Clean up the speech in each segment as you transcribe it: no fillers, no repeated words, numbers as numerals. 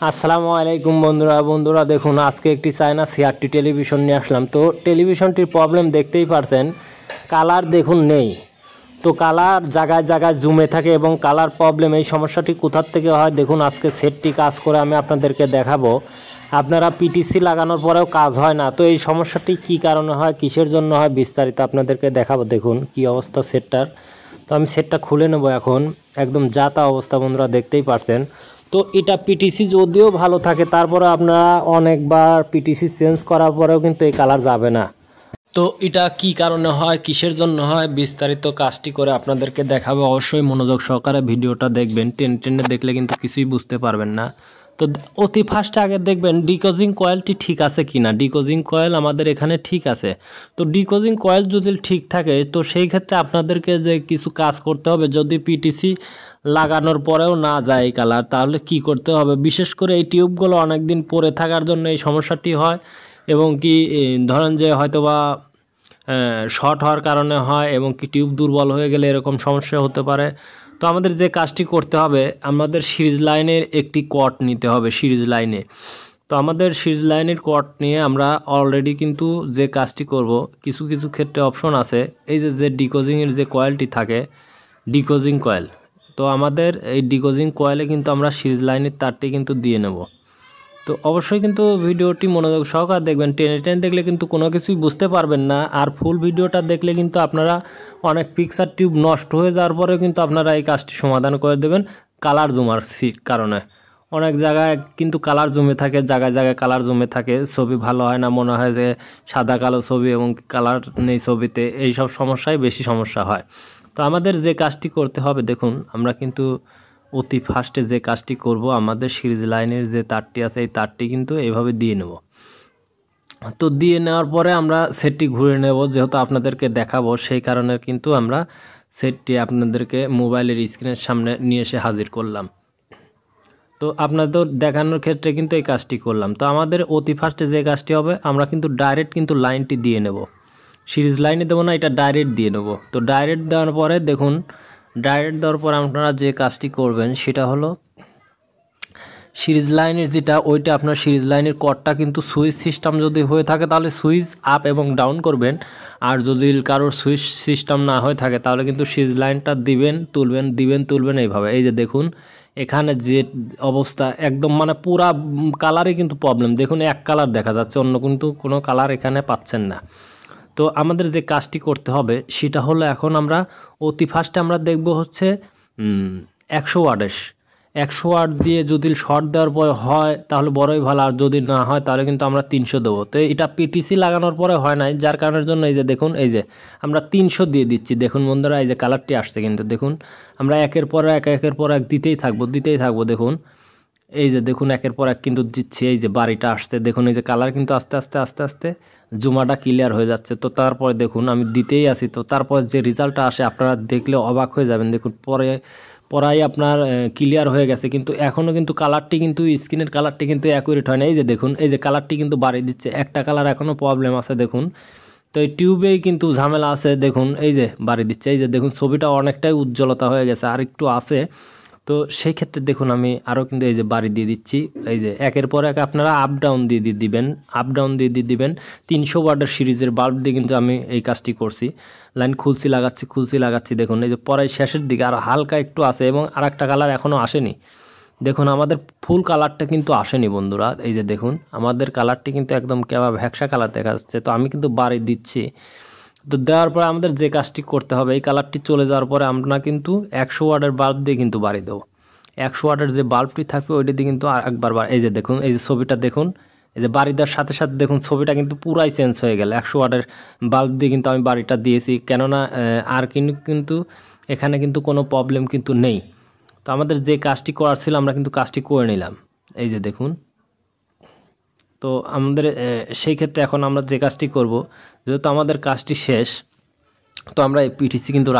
আসসালামু আলাইকুম বন্ধুরা দেখুন আজকে একটি চায়না সিআরটি টেলিভিশন নিয়ে আসলাম। তো টেলিভিশনটির প্রবলেম দেখতেই পারছেন, কালার দেখুন নেই। তো কালার জায়গায় জায়গায় জুমে থাকে এবং কালার প্রবলেম, এই সমস্যাটি কোথার থেকে হয় দেখুন আজকে সেটটি কাজ করে আমি আপনাদেরকে দেখাবো। আপনারা পিটিসি লাগানোর পরেও কাজ হয় না, তো এই সমস্যাটি কি কারণে হয়, কিসের জন্য হয়, বিস্তারিত আপনাদেরকে দেখাবো। দেখুন কি অবস্থা সেটটার। তো আমি সেটটা খুলে নেব এখন, একদম যাতা অবস্থা বন্ধুরা দেখতেই পারছেন। তো এটা পিটিসি যদিও ভালো থাকে, তারপরে আপনারা অনেকবার পিটিসি চেঞ্জ করার পরেও কিন্তু এই কালার যাবে না। তো এটা কি কারণে হয়, কিসের জন্য হয়, বিস্তারিত কাজটি করে আপনাদেরকে দেখাবো। অবশ্যই মনোযোগ সহকারে ভিডিওটা দেখবেন, টেনে দেখলে কিন্তু কিছুই বুঝতে পারবেন না। তো অতি ফার্স্টে আগে দেখবেন ডিকোজিং কয়েলটি ঠিক আছে কিনা। ডিকোজিং কয়েল আমাদের এখানে ঠিক আছে। তো ডিকোজিং কয়েল যদি ঠিক থাকে তো সেই ক্ষেত্রে আপনাদেরকে যে কিছু কাজ করতে হবে, যদি পিটিসি লাগানোর পরেও না যায় এই কালার, তাহলে কি করতে হবে। বিশেষ করে এই টিউবগুলো অনেক দিন পরে থাকার জন্য এই সমস্যাটি হয়, এবং কি ধরেন যে হয়তোবা শর্ট হওয়ার কারণে হয়, এবং কি টিউব দুর্বল হয়ে গেলে এরকম সমস্যা হতে পারে। তো আমাদের যে কাজটি করতে হবে, আমাদের সিরিজ লাইনের একটি কট নিতে হবে সিরিজ লাইনে। তো আমাদের সিরিজ লাইনের কট নিয়ে আমরা অলরেডি কিন্তু যে কাজটি করব, কিছু কিছু ক্ষেত্রে অপশন আছে। এই যে ডিকোজিংয়ের যে কয়েলটি থাকে, ডিকোজিং কয়েল, তো আমাদের এই ডিকোজিং কয়েলে কিন্তু আমরা সিরিজ লাইনের তারটি কিন্তু দিয়ে নেব। তো অবশ্যই কিন্তু ভিডিওটি মনোযোগ সহকারে দেখবেন, টেনে দেখলে কিন্তু কোনো কিছুই বুঝতে পারবেন না। আর ফুল ভিডিওটা দেখলে কিন্তু আপনারা অনেক পিকচার টিউব নষ্ট হয়ে যাওয়ার পরেও কিন্তু আপনারা এই কাজটি সমাধান করে দেবেন। কালার জমার কারণে অনেক জায়গায় কিন্তু কালার জমে থাকে, জায়গায় জায়গায় কালার জমে থাকে, ছবি ভালো হয় না, মনে হয় যে সাদা কালো ছবি এবং কালার নেই ছবিতে, এইসব সমস্যায় বেশি সমস্যা হয়। তো আমাদের যে কাজটি করতে হবে দেখুন, আমরা কিন্তু অতি ফার্স্টে যে কাজটি করব, আমাদের সিরিজ লাইনের যে তারটি আছে এই তারটি কিন্তু এইভাবে দিয়ে নেব। তো দিয়ে নেওয়ার পরে আমরা সেটটি ঘুরে নেব, যেহেতু আপনাদেরকে দেখাবো সেই কারণে কিন্তু আমরা সেটটি আপনাদেরকে মোবাইলের স্ক্রিনের সামনে নিয়ে এসে হাজির করলাম। তো আপনাদের দেখানোর ক্ষেত্রে কিন্তু এই কাজটি করলাম। তো আমাদের অতি ফার্স্টে যে কাজটি হবে, আমরা কিন্তু ডাইরেক্ট কিন্তু লাইনটি দিয়ে নেব, সিরিজ লাইনে দেবো না, এটা ডাইরেক্ট দিয়ে নেব। তো ডাইরেক্ট দেওয়ার পরে দেখুন, ডাইরেক্ট দেওয়ার পর আপনারা যে কাজটি করবেন সেটা হলো সিরিজ লাইনের যেটা, ওইটা আপনার সিরিজ লাইনের কর্ডটা কিন্তু সুইচ সিস্টেম যদি হয়ে থাকে তাহলে সুইচ আপ এবং ডাউন করবেন। আর যদি কারোর সুইচ সিস্টেম না হয়ে থাকে তাহলে কিন্তু সিরিজ লাইনটা দিবেন তুলবেন, দিবেন তুলবেন এইভাবে। এই যে দেখুন এখানে যে অবস্থা, একদম মানে পুরা কালারই কিন্তু প্রবলেম। দেখুন এক কালার দেখা যাচ্ছে, অন্য কিন্তু কোনো কালার এখানে পাচ্ছেন না। তো আমাদের যে কাজটি করতে হবে সেটা হলো, এখন আমরা অতি ফার্স্টে আমরা দেখব হচ্ছে 100 ওয়াট দিয়ে যদি শর্ট দেওয়ার পরে হয় তাহলে বড়ই ভালো, আর যদি না হয় তাহলে কিন্তু আমরা 300 দেবো। তো এটা পিটিসি লাগানোর পরে হয় নাই, যার কারণের জন্য এই যে দেখুন, এই যে আমরা 300 দিয়ে দিচ্ছি। দেখুন বন্ধুরা, এই যে কালারটি আসছে কিন্তু দেখুন, আমরা একের পর এক দিতেই থাকবো। দেখুন এই যে দেখুন একের পর এক কিন্তু দিচ্ছি, এই যে বাড়িটা আসছে দেখুন, এই যে কালার কিন্তু আস্তে আস্তে জুমাটা ক্লিয়ার হয়ে যাচ্ছে। তো তারপরে দেখুন আমি দিতেই আসি, তো তারপর যে রেজাল্টটা আসে আপনারা দেখলে অবাক হয়ে যাবেন। দেখুন পরাই আপনার ক্লিয়ার হয়ে গেছে, কিন্তু এখনও কিন্তু কালারটি কিন্তু স্ক্রিনের কালারটি কিন্তু অ্যাকুরেট হয় না। এই যে দেখুন, এই যে কালারটি কিন্তু বাড়িয়ে দিচ্ছে, একটা কালার এখনও প্রবলেম আছে দেখুন। তো এই টিউবেই কিন্তু ঝামেলা আছে দেখুন, এই যে বাড়িয়ে দিচ্ছে, এই যে দেখুন ছবিটা অনেকটাই উজ্জ্বলতা হয়ে গেছে, আর একটু আছে। তো সেই ক্ষেত্রে দেখুন আমি আরও কিন্তু এই যে বাড়ি দিয়ে দিচ্ছি, এই যে একের পর এক আপনারা আপ ডাউন দিয়ে দিবেন। 300 ওয়াটের সিরিজের বাল্ব দিয়ে কিন্তু আমি এই কাজটি করছি। লাইন খুলছি লাগাচ্ছি দেখুন, এই যে পরে শেষের দিকে আর হালকা একটু আছে, এবং আর একটা কালার এখনও আসেনি। দেখুন আমাদের ফুল কালারটা কিন্তু আসেনি বন্ধুরা, এই যে দেখুন আমাদের কালারটি কিন্তু একদম কেবা ভ্যাকসা কালার দেখা যাচ্ছে। তো আমি কিন্তু বাড়ি দিচ্ছি। তো দেওয়ার পরে আমাদের যে কাজটি করতে হবে, এই কালারটি চলে যাওয়ার পরে আমরা কিন্তু 100 ওয়াটের বাল্ব দিয়ে কিন্তু বাড়ি দেবো। 100 ওয়াটের যে বাল্বটি থাকবে ওইটি দিয়ে কিন্তু একবার এই যে দেখুন, এই যে ছবিটা দেখুন, এই যে বাড়ি দেওয়ার সাথে সাথে দেখুন ছবিটা কিন্তু পুরাই চেঞ্জ হয়ে গেল। 100 ওয়াটের বাল্ব দিয়ে কিন্তু আমি বাড়িটা দিয়েছি, কেননা আর কিন্তু এখানে কিন্তু কোনো প্রবলেম কিন্তু নেই। তো আমাদের যে কাজটি করার ছিল আমরা কিন্তু কাজটি করে নিলাম, এই যে দেখুন। তো আমাদের সেই ক্ষেত্রে এখন আমরা যে কাজটি করব, যেহেতু আমাদের কাজটি শেষ, তো আমরা এই পিটিসি কিন্তু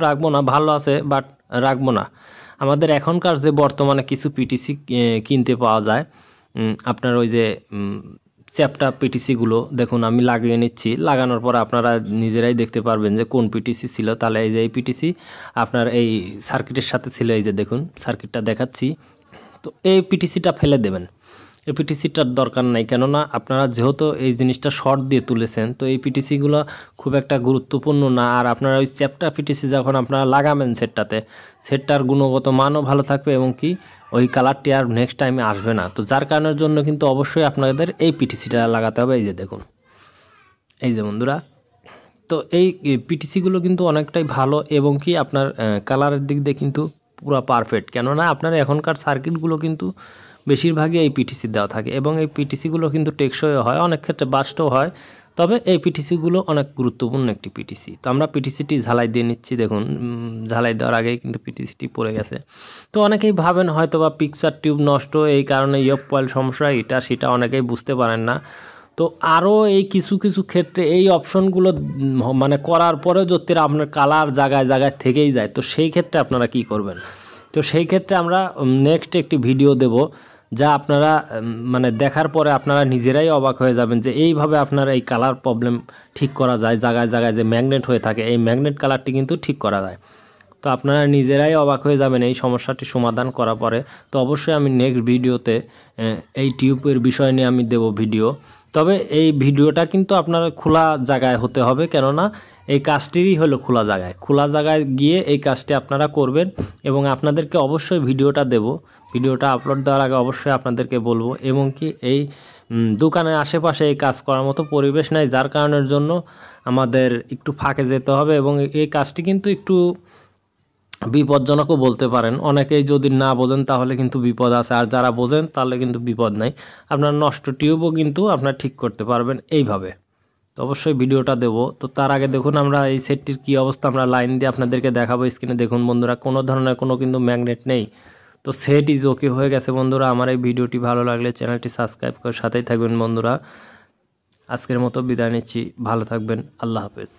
রাখবো না, ভালো আছে বাট রাখবো না। আমাদের এখনকার যে বর্তমানে কিছু পিটিসি কিনতে পাওয়া যায়, আপনার ওই যে চ্যাপ্টা পিটিসিগুলো দেখুন আমি লাগিয়ে নিচ্ছি। লাগানোর পর আপনারা নিজেরাই দেখতে পারবেন যে কোন পিটিসি ছিল। তাহলে এই যে এই পিটিসি আপনার এই সার্কিটের সাথে ছিল, এই যে দেখুন সার্কিটটা দেখাচ্ছি। তো এই পিটিসিটা ফেলে দেবেন, এই পিটিসিটার দরকার নাই, কেননা আপনারা যেহেতু এই জিনিসটা শর্ট দিয়ে তুলেছেন, তো এই পিটিসিগুলো খুব একটা গুরুত্বপূর্ণ না। আর আপনারা ওই চ্যাপ্টা পিটিসি যখন আপনারা লাগাবেন সেটটাতে, সেটটার গুণগত মানও ভালো থাকবে এবং কি ওই কালারটি আর নেক্সট টাইমে আসবে না। তো যার কারণের জন্য কিন্তু অবশ্যই আপনাদের এই পিটিসিটা লাগাতে হবে। এই যে দেখুন, এই যে বন্ধুরা, তো এই পিটিসিগুলো কিন্তু অনেকটাই ভালো এবং কি আপনার কালারের দিক দিয়ে কিন্তু পুরো পারফেক্ট, কেননা আপনার এখনকার সার্কিটগুলো কিন্তু বেশিরভাগই এই পিটিসি দেওয়া থাকে এবং এই পিটিসিগুলো কিন্তু টেকসই হয়, অনেক ক্ষেত্রে বাস্টও হয়। তবে এই পিটিসিগুলো অনেক গুরুত্বপূর্ণ একটি পিটিসি। তো আমরা পিটিসিটি ঝালাই দিয়ে নিচ্ছি, দেখুন ঝালাই দেওয়ার আগেই কিন্তু পিটিসিটি পড়ে গেছে। তো অনেকেই ভাবেন হয়তো বা পিকচার টিউব নষ্ট, এই কারণে ইয়ক পয়েল সমস্যা, এটা সেটা অনেকেই বুঝতে পারেন না। তো আরও এই কিছু কিছু ক্ষেত্রে এই অপশনগুলো মানে করার পরেও যদি আপনার কালার জায়গায় জায়গায় থেকেই যায়, তো সেই ক্ষেত্রে আপনারা কি করবেন? তো সেই ক্ষেত্রে আমরা নেক্সট একটি ভিডিও দেব, যা আপনারা মানে দেখার পরে আপনারা নিজেরাই অবাক হয়ে যাবেন যে এইভাবে আপনারা এই কালার প্রবলেম ঠিক করা যায়। জায়গায় জায়গায় যে ম্যাগনেট হয়ে থাকে, এই ম্যাগনেট কালারটি কিন্তু ঠিক করা যায়। তো আপনারা নিজেরাই অবাক হয়ে যাবেন এই সমস্যাটি সমাধান করার পরে। তো অবশ্যই আমি নেক্সট ভিডিওতে এই টিউবের বিষয় নিয়ে আমি দেব ভিডিও। তবে এই ভিডিওটা কিন্তু আপনার খোলা জায়গায় হতে হবে, কেননা এই কাজটিরই হলো খোলা জায়গায়। খোলা জায়গায় গিয়ে এই কাজটি আপনারা করবেন এবং আপনাদেরকে অবশ্যই ভিডিওটা দেব। ভিডিওটা আপলোড দেওয়ার আগে অবশ্যই আপনাদেরকে বলবো। এবং কি এই দোকানের আশেপাশে এই কাজ করার মতো পরিবেশ নাই, যার কারণের জন্য আমাদের একটু ফাঁকে যেতে হবে এবং এই কাজটি কিন্তু একটু বিপজ্জনকও বলতে পারেন। অনেকেই যদি না বোঝেন তাহলে কিন্তু বিপদ আছে, আর যারা বোঝেন তাহলে কিন্তু বিপদ নাই। আপনার নষ্ট টিউবও কিন্তু আপনার ঠিক করতে পারবেন এইভাবে। তো অবশ্যই ভিডিওটা দেবো। তো তার আগে দেখুন আমরা এই সেটটির কী অবস্থা, আমরা লাইন দিয়ে আপনাদেরকে দেখাবো। স্ক্রিনে দেখুন বন্ধুরা, কোনো ধরনের কোনো কিন্তু ম্যাগনেট নেই। তো সেট ইজ ওকে হয়ে গেছে বন্ধুরা। আমার এই ভিডিওটি ভালো লাগলে চ্যানেলটি সাবস্ক্রাইব করে সাথেই থাকবেন বন্ধুরা। আজকের মতো বিদায় নিচ্ছি, ভালো থাকবেন, আল্লাহ হাফেজ।